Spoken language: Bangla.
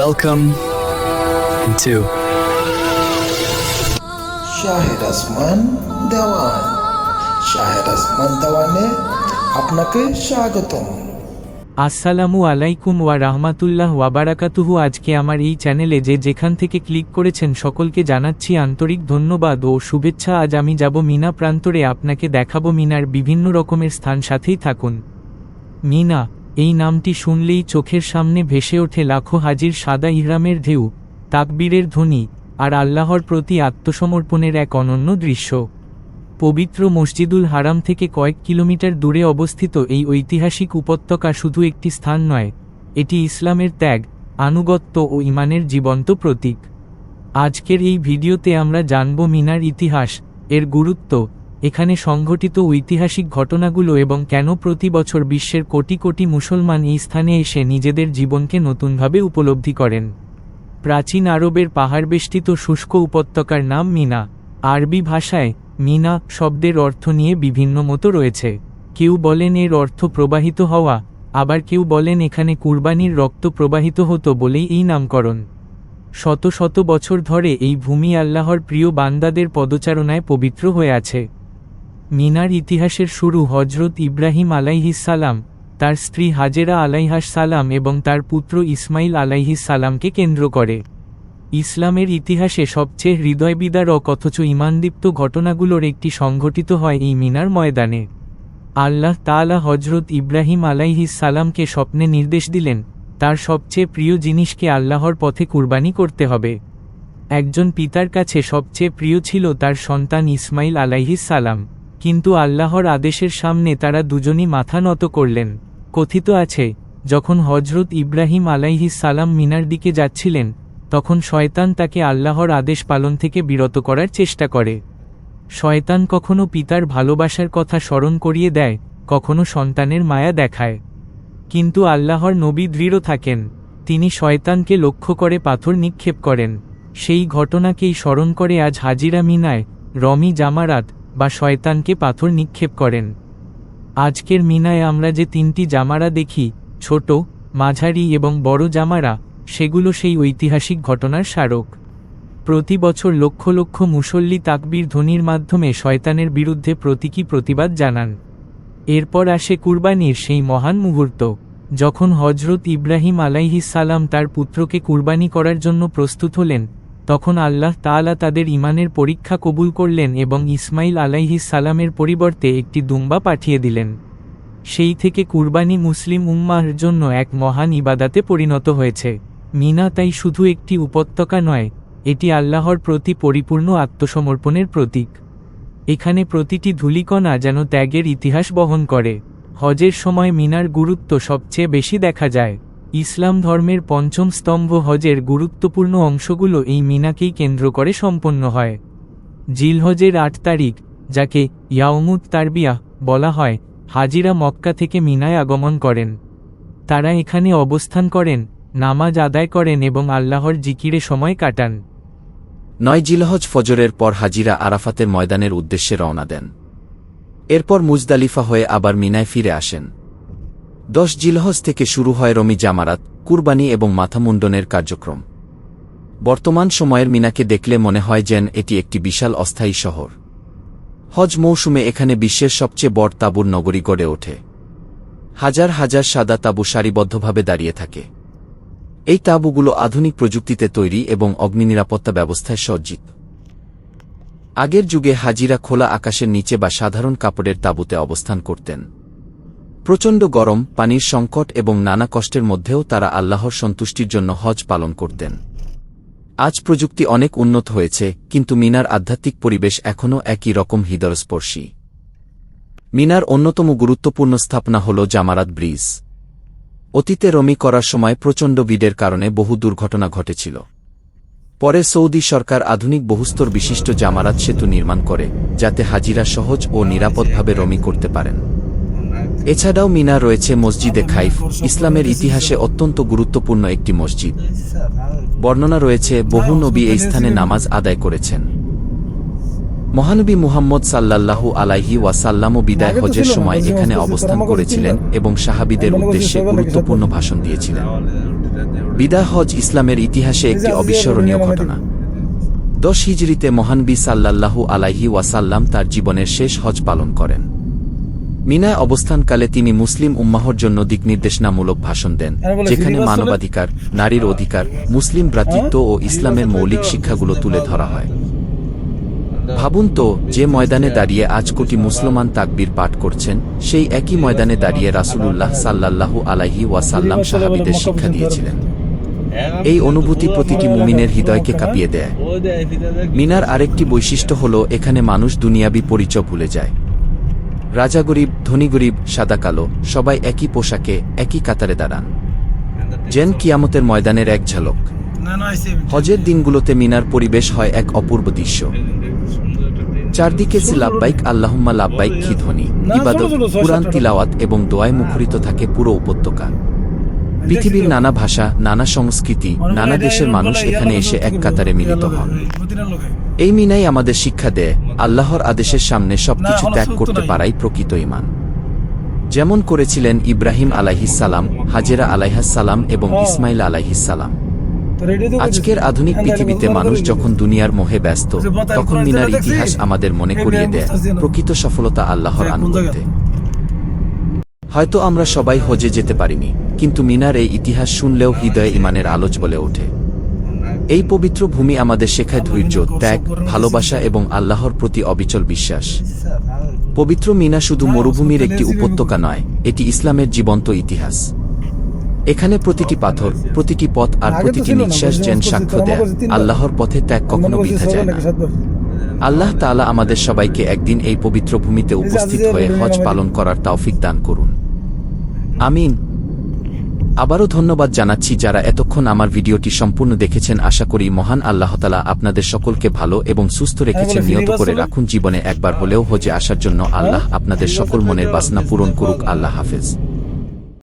Welcome to শাহেদ আসমান দেওয়ান। শাহেদ আসমান দেওয়ানে আপনাকে স্বাগতম। আসসালামু আলাইকুম ওয়া রাহমাতুল্লাহ ওয়া বারাকাতুহু। আজকে আমার এই চ্যানেলে যেখান থেকে ক্লিক করেছেন সকলকে জানাচ্ছি আন্তরিক ধন্যবাদ ও শুভেচ্ছা। আজ আমি যাব মিনা প্রান্তরে, আপনাকে দেখাবো মিনার বিভিন্ন রকমের স্থান। সাথেই থাকুন। মিনা এই নামটি শুনলেই চোখের সামনে ভেসে ওঠে লাখো হাজির সাদা ইহরামের ঢেউ, তাকবীরের ধ্বনি আর আল্লাহর প্রতি আত্মসমর্পণের এক অনন্য দৃশ্য। পবিত্র মসজিদুল হারাম থেকে কয়েক কিলোমিটার দূরে অবস্থিত এই ঐতিহাসিক উপত্যকা শুধু একটি স্থান নয়, এটি ইসলামের ত্যাগ, আনুগত্য ও ঈমানের জীবন্ত প্রতীক। আজকের এই ভিডিওতে আমরা জানব মিনার ইতিহাস, এর গুরুত্ব, এখানে সংঘটিত ঐতিহাসিক ঘটনাগুলো এবং কেন প্রতি বছর বিশ্বের কোটি কোটি মুসলমান এই স্থানে এসে নিজেদের জীবনকে নতুনভাবে উপলব্ধি করেন। প্রাচীন আরবের পাহাড়বেষ্টিত শুষ্ক উপত্যকার নাম মিনা। আরবি ভাষায় মিনা শব্দের অর্থ নিয়ে বিভিন্ন মত রয়েছে। কেউ বলেন এর অর্থ প্রবাহিত হওয়া, আবার কেউ বলেন এখানে কুরবানির রক্ত প্রবাহিত হতো বলেই এই নামকরণ। শত শত বছর ধরে এই ভূমি আল্লাহর প্রিয় বান্দাদের পদচারণায় পবিত্র হয়ে আছে। মিনার ইতিহাসের শুরু হজরত ইব্রাহিম আলাইহিস সালাম, তার স্ত্রী হাজেরা আলাইহাস সালাম এবং তার পুত্র ইসমাইল আলাইহিস সালামকে কেন্দ্র করে। ইসলামের ইতিহাসে সবচেয়ে হৃদয়বিদারক অথচ ঈমানদীপ্ত ঘটনাগুলোর একটি সংঘটিত হয় এই মিনার ময়দানে। আল্লাহ তাআলা হজরত ইব্রাহিম আলাইহিস সালামকে স্বপ্নে নির্দেশ দিলেন, তার সবচেয়ে প্রিয় জিনিসকে আল্লাহর পথে কুরবানি করতে হবে। একজন পিতার কাছে সবচেয়ে প্রিয় ছিল তার সন্তান ইসমাইল আলাইহিস সালাম, কিন্তু আল্লাহর আদেশের সামনে তারা দুজনই মাথা নত করলেন। কথিত আছে, যখন হজরত ইব্রাহিম আলাইহিস সালাম মিনার দিকে যাচ্ছিলেন, তখন শয়তান তাকে আল্লাহর আদেশ পালন থেকে বিরত করার চেষ্টা করে। শয়তান কখনো পিতার ভালোবাসার কথা স্মরণ করিয়ে দেয়, কখনো সন্তানের মায়া দেখায়। কিন্তু আল্লাহর নবী দৃঢ় থাকেন, তিনি শয়তানকে লক্ষ্য করে পাথর নিক্ষেপ করেন। সেই ঘটনাকেই স্মরণ করে আজ হাজিরা মিনায় রমি জামারাত বা শয়তানকে পাথর নিক্ষেপ করেন। আজকের মিনায় আমরা যে তিনটি জামারা দেখি, ছোট, মাঝারি এবং বড় জামারা, সেগুলো সেই ঐতিহাসিক ঘটনার স্মারক। প্রতি বছর লক্ষ লক্ষ মুসল্লি তাকবীর ধ্বনির মাধ্যমে শয়তানের বিরুদ্ধে প্রতীকী প্রতিবাদ জানান। এরপর আসে কুরবানির সেই মহান মুহূর্ত, যখন হজরত ইব্রাহিম আলাইহিস সালাম তার পুত্রকে কুরবানি করার জন্য প্রস্তুত হলেন, তখন আল্লাহ তাআলা তাদের ঈমানের পরীক্ষা কবুল করলেন এবং ইসমাইল আলাইহিস সালামের পরিবর্তে একটি দুম্বা পাঠিয়ে দিলেন। সেই থেকে কুরবানি মুসলিম উম্মাহর জন্য এক মহান ইবাদাতে পরিণত হয়েছে। মিনা তাই শুধু একটি উপত্যকা নয়, এটি আল্লাহর প্রতি পরিপূর্ণ আত্মসমর্পণের প্রতীক। এখানে প্রতিটি ধূলিকণা যেন ত্যাগের ইতিহাস বহন করে। হজের সময় মিনার গুরুত্ব সবচেয়ে বেশি দেখা যায়। ইসলাম ধর্মের পঞ্চম স্তম্ভ হজের গুরুত্বপূর্ণ অংশগুলো এই মিনাকেই কেন্দ্র করে সম্পন্ন হয়। জিলহজের ৮ তারিখ, যাকে ইয়াউমুত তারবিয়াহ বলা হয়, হাজিরা মক্কা থেকে মিনায় আগমন করেন। তারা এখানে অবস্থান করেন, নামাজ আদায় করেন এবং আল্লাহর জিকিরে সময় কাটান। ৯ জিলহজ ফজরের পর হাজিরা আরাফাতের ময়দানের উদ্দেশ্যে রওনা দেন। এরপর মুজদালিফা হয়ে আবার মিনায় ফিরে আসেন। ১০ জিলহজ থেকে শুরু হয় রমি জামারাত, কুরবানি এবং মাথা মুন্ডনের কার্যক্রম। বর্তমান সময়ের মিনাকে দেখলে মনে হয় যেন এটি একটি বিশাল অস্থায়ী শহর। হজ মৌসুমে এখানে বিশ্বের সবচেয়ে বড় তাঁবুর নগরী গড়ে ওঠে। হাজার হাজার সাদা তাঁবু সারিবদ্ধভাবে দাঁড়িয়ে থাকে। এই তাঁবুগুলো আধুনিক প্রযুক্তিতে তৈরি এবং অগ্নিনিরাপত্তা ব্যবস্থায় সজ্জিত। আগের যুগে হাজিরা খোলা আকাশের নিচে বা সাধারণ কাপড়ের তাঁবুতে অবস্থান করতেন। প্রচণ্ড গরম, পানির সংকট এবং নানা কষ্টের মধ্যেও তারা আল্লাহর সন্তুষ্টির জন্য হজ পালন করতেন। আজ প্রযুক্তি অনেক উন্নত হয়েছে, কিন্তু মিনার আধ্যাত্মিক পরিবেশ এখনও একই রকম হৃদয়স্পর্শী। মিনার অন্যতম গুরুত্বপূর্ণ স্থাপনা হল জামারাত ব্রিজ। অতীতে রমি করার সময় প্রচণ্ড ভিড়ের কারণে বহু দুর্ঘটনা ঘটেছিল। পরে সৌদি সরকার আধুনিক বহুস্তর বিশিষ্ট জামারাত সেতু নির্মাণ করে, যাতে হাজিরা সহজ ও নিরাপদভাবে রমি করতে পারেন। এছাড়াও মিনা রয়েছে মসজিদে খাইফ, ইসলামের ইতিহাসে অত্যন্ত গুরুত্বপূর্ণ একটি মসজিদ। বর্ণনা রয়েছে বহু নবী এই স্থানে নামাজ আদায় করেছেন। মহানবী মুহাম্মদ সাল্লাল্লাহু আলাইহি ওয়াসাল্লামও বিদায় হজের সময় এখানে অবস্থান করেছিলেন এবং সাহাবীদের উদ্দেশ্যে গুরুত্বপূর্ণ ভাষণ দিয়েছিলেন। বিদায় হজ ইসলামের ইতিহাসে একটি অবিস্মরণীয় ঘটনা। 10 হিজরিতে মহানবী সাল্লাল্লাহু আলাইহি ওয়াসাল্লাম তার জীবনের শেষ হজ পালন করেন। মিনায় অবস্থানকালে তিনি মুসলিম উম্মাহর জন্য দিকনির্দেশনামূলক ভাষণ দেন, যেখানে মানবাধিকার, নারীর অধিকার, মুসলিম ভ্রাতৃত্ব ও ইসলামের মৌলিক শিক্ষাগুলো তুলে ধরা হয়। ভাবুন তো, যে ময়দানে দাঁড়িয়ে আজ কোটি মুসলমান তাকবীর পাঠ করছেন, সেই একই ময়দানে দাঁড়িয়ে রাসূলুল্লাহ সাল্লাল্লাহু আলাইহি ওয়াসাল্লাম সাহাবীদের শিক্ষা দিয়েছিলেন। এই অনুভূতি প্রতিটি মুমিনের হৃদয়কে কাঁপিয়ে দেয়। মিনার আরেকটি বৈশিষ্ট্য হল এখানে মানুষ দুনিয়াবি পরিচয় ভুলে যায়। রাজা গরিব, ধনী গরিব, সাদা কালো, সবাই একই পোশাকে, একই কাতারে দাঁড়ান, যেন কিয়ামতের ময়দানের এক ঝলক। হজের দিনগুলোতে মিনার পরিবেশ হয় এক অপূর্ব দৃশ্য। চারদিকে লাব্বাইক আল্লাহুম্মা লাব্বাইক কি ধ্বনি, ইবাদত, কুরআন তিলাওয়াত এবং দোয়ায় মুখরিত থাকে পুরো উপত্যকা। পৃথিবীর নানা ভাষা, নানা সংস্কৃতি, নানা দেশের মানুষ এখানে এসে এক কাতারে মিলিত হন। এই মিনাই আমাদের শিক্ষা দেয়, আল্লাহর আদেশের সামনে সবকিছু ত্যাগ করতে পারাই প্রকৃত ঈমান। যেমন করেছিলেন ইব্রাহিম আলাইহিসসালাম, হাজেরা আলাইহিসসালাম এবং ইসমাইল আলাইহিসসালাম। আজকের আধুনিক পৃথিবীতে মানুষ যখন দুনিয়ার মোহে ব্যস্ত, তখন মিনার ইতিহাস আমাদের মনে করিয়ে দেয় প্রকৃত সফলতা আল্লাহর আনুগত্যে। হয়তো আমরা সবাই হজে যেতে পারিনি, কিন্তু মিনার এই ইতিহাস শুনলেও হৃদয়ে ঈমানের আলো জ্বলে ওঠে। এই পবিত্র ভূমি আমাদের শেখায় ধৈর্য, ত্যাগ, ভালোবাসা এবং আল্লাহর প্রতি অবিচল বিশ্বাস। পবিত্র মিনা শুধু মরুভূমির একটি উপত্যকা নয়, এটি ইসলামের জীবন্ত ইতিহাস। এখানে প্রতিটি পাথর, প্রতিটি পথ আর প্রতিটি নিঃশ্বাস যেন সাক্ষ্য দেয়, আল্লাহর পথে ত্যাগ কখনো বৃথা যায় না। আল্লাহ তাআলা আমাদের সবাইকে একদিন এই পবিত্র ভূমিতে উপস্থিত হয়ে হজ পালন করার তৌফিক দান করুন। আমিন। আবারও ধন্যবাদ জানাচ্ছি যারা এতক্ষণ আমার ভিডিওটি সম্পূর্ণ দেখেছেন। আশা করি মহান আল্লাহ তাআলা আপনাদের সকলকে ভালো এবং সুস্থ রেখেছেন। নিয়ত করে রাখুন জীবনে একবার হলেও হজে আসার জন্য। আল্লাহ আপনাদের সকল মনের বাসনা পূরণ করুক। আল্লাহ হাফেজ।